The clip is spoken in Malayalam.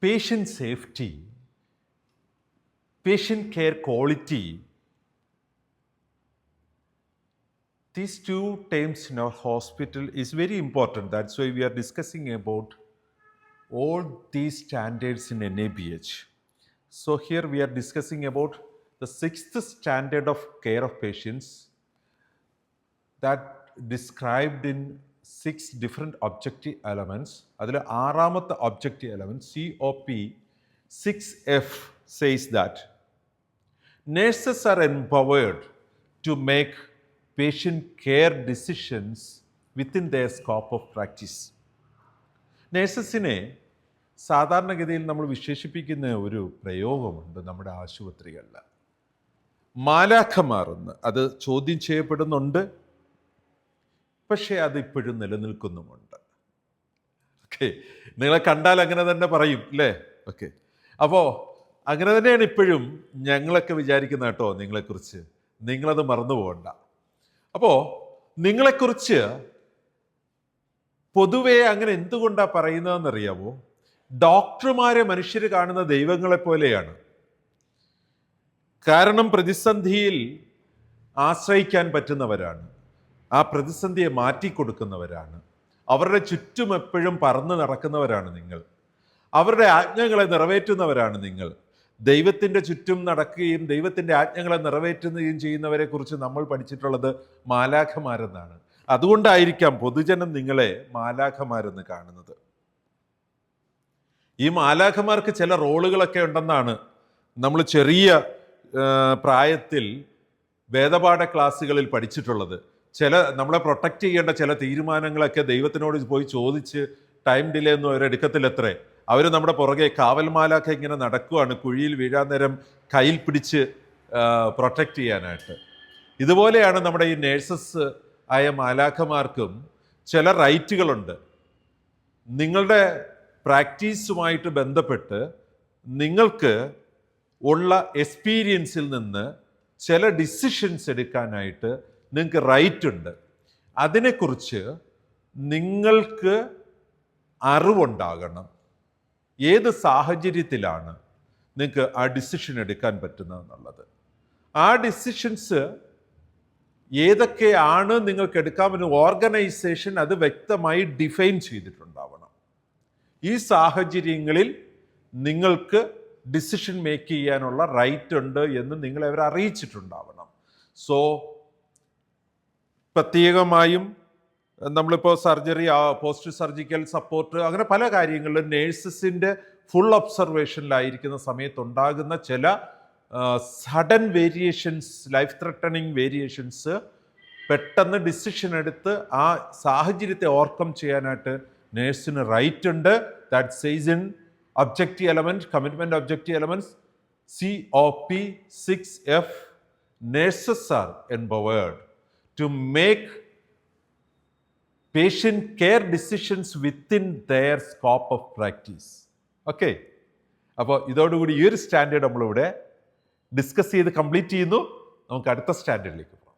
patient safety, patient care quality, these two terms in our hospital is very important. That's why we are discussing about all these standards in NABH. So here we are discussing about the 6th standard of care of patients that described in 6 different objective elements. അതിൽ ആറാമത്തെ objective element COP 6F says that nurses are empowered to make patient care decisions within their scope of practice. നേഴ്സസിനെ സാധാരണഗതിയിൽ നമ്മൾ വിശേഷിപ്പിക്കുന്ന ഒരു പ്രയോഗമുണ്ട് നമ്മുടെ ആശുപത്രികളിൽ, മാലാഖമാരെന്ന്. അത് ചോദ്യം ചെയ്യപ്പെടുന്നുണ്ട്, പക്ഷേ അതിപ്പോഴും നിലനിൽക്കുന്നുമുണ്ട്. ഓക്കെ, നിങ്ങളെ കണ്ടാൽ അങ്ങനെ തന്നെ പറയും അല്ലേ? ഓക്കെ, അപ്പോൾ അങ്ങനെ തന്നെയാണ് ഇപ്പോഴും ഞങ്ങളൊക്കെ വിചാരിക്കുന്ന കേട്ടോ നിങ്ങളെക്കുറിച്ച്. നിങ്ങളത് മറന്നു പോകണ്ട. അപ്പോൾ നിങ്ങളെക്കുറിച്ച് പൊതുവെ അങ്ങനെ എന്തുകൊണ്ടാണ് പറയുന്നതെന്നറിയാമോ? ഡോക്ടർമാരെ മനുഷ്യർ കാണുന്ന ദൈവങ്ങളെ പോലെയാണ്. കാരണം പ്രതിസന്ധിയിൽ ആശ്രയിക്കാൻ പറ്റുന്നവരാണ്, ആ പ്രതിസന്ധിയെ മാറ്റിക്കൊടുക്കുന്നവരാണ്, അവരുടെ ചുറ്റും എപ്പോഴും പറന്ന് നടക്കുന്നവരാണ് നിങ്ങൾ, അവരുടെ ആജ്ഞകളെ നിറവേറ്റുന്നവരാണ് നിങ്ങൾ. ദൈവത്തിൻ്റെ ചുറ്റും നടക്കുകയും ദൈവത്തിൻ്റെ ആജ്ഞകളെ നിറവേറ്റുകയും ചെയ്യുന്നവരെ കുറിച്ച് നമ്മൾ പഠിച്ചിട്ടുള്ളത് മാലാഖമാരെന്നാണ്. അതുകൊണ്ടായിരിക്കാം പൊതുജനം നിങ്ങളെ മാലാഖമാരെന്ന് കാണുന്നത്. ഈ മാലാഖമാർക്ക് ചില റോളുകളൊക്കെ ഉണ്ടെന്നാണ് നമ്മൾ ചെറിയ പ്രായത്തിൽ വേദപാഠ ക്ലാസ്സുകളിൽ പഠിച്ചിട്ടുള്ളത്. നമ്മളെ പ്രൊട്ടക്റ്റ് ചെയ്യേണ്ട ചില തീരുമാനങ്ങളൊക്കെ ദൈവത്തിനോട് പോയി ചോദിച്ച് ടൈം ഡിലേ ഒന്നും അവരെടുക്കത്തില്ലത്രേ. അവർ നമ്മുടെ പുറകെ കാവൽമാലൊക്കെ ഇങ്ങനെ നടക്കുകയാണ്, കുഴിയിൽ വീഴാൻ നേരം കയ്യിൽ പിടിച്ച് പ്രൊട്ടക്റ്റ് ചെയ്യാനായിട്ട്. ഇതുപോലെയാണ് നമ്മുടെ ഈ നേഴ്സസ് ആയ മാലാഖമാർക്കും ചില റൈറ്റുകളുണ്ട്. നിങ്ങളുടെ പ്രാക്ടീസുമായിട്ട് ബന്ധപ്പെട്ട് നിങ്ങൾക്ക് ഉള്ള എക്സ്പീരിയൻസിൽ നിന്ന് ചില ഡിസിഷൻസ് എടുക്കാനായിട്ട് നിങ്ങൾക്ക് റൈറ്റ് ഉണ്ട്. അതിനെക്കുറിച്ച് നിങ്ങൾക്ക് അറിവുണ്ടാകണം. ഏത് സാഹചര്യത്തിലാണ് നിങ്ങൾക്ക് ആ ഡിസിഷൻ എടുക്കാൻ പറ്റുന്നതെന്നുള്ളത്, ആ ഡിസിഷൻസ് ഏതൊക്കെയാണ് നിങ്ങൾക്ക് എടുക്കാമെന്ന് ഓർഗനൈസേഷൻ അത് വ്യക്തമായി ഡിഫൈൻ ചെയ്തിട്ടുണ്ടാവണം. ഈ സാഹചര്യങ്ങളിൽ നിങ്ങൾക്ക് ഡിസിഷൻ മേക്ക് ചെയ്യാനുള്ള റൈറ്റ് ഉണ്ട് എന്ന് നിങ്ങളെ അവർ അറിയിച്ചിട്ടുണ്ടാവണം. സോ പ്രത്യേകമായും നമ്മളിപ്പോൾ സർജറി, പോസ്റ്റ് സർജിക്കൽ സപ്പോർട്ട്, അങ്ങനെ പല കാര്യങ്ങളിലും നേഴ്സസിൻ്റെ ഫുൾ ഒബ്സർവേഷനിലായിരിക്കുന്ന സമയത്തുണ്ടാകുന്ന ചില sudden variations, life threatening variations, പെട്ടെന്ന് ഡിസിഷൻ എടുത്ത് ആ സാഹചര്യത്തെ ഓവർകം ചെയ്യാനായിട്ട് നേഴ്സിന് റൈറ്റ് ഉണ്ട്. That says in objective element, commitment objective elements COP 6F. Nurses are empowered to make patient care decisions within their scope of practice. Okay, അപ്പോൾ ഇതോടുകൂടി ഈ ഒരു സ്റ്റാൻഡേർഡ് നമ്മളിവിടെ ഡിസ്കസ് ചെയ്ത് കംപ്ലീറ്റ് ചെയ്യുന്നു. നമുക്ക് അടുത്ത സ്റ്റാൻഡേർഡിലേക്ക് പോകാം.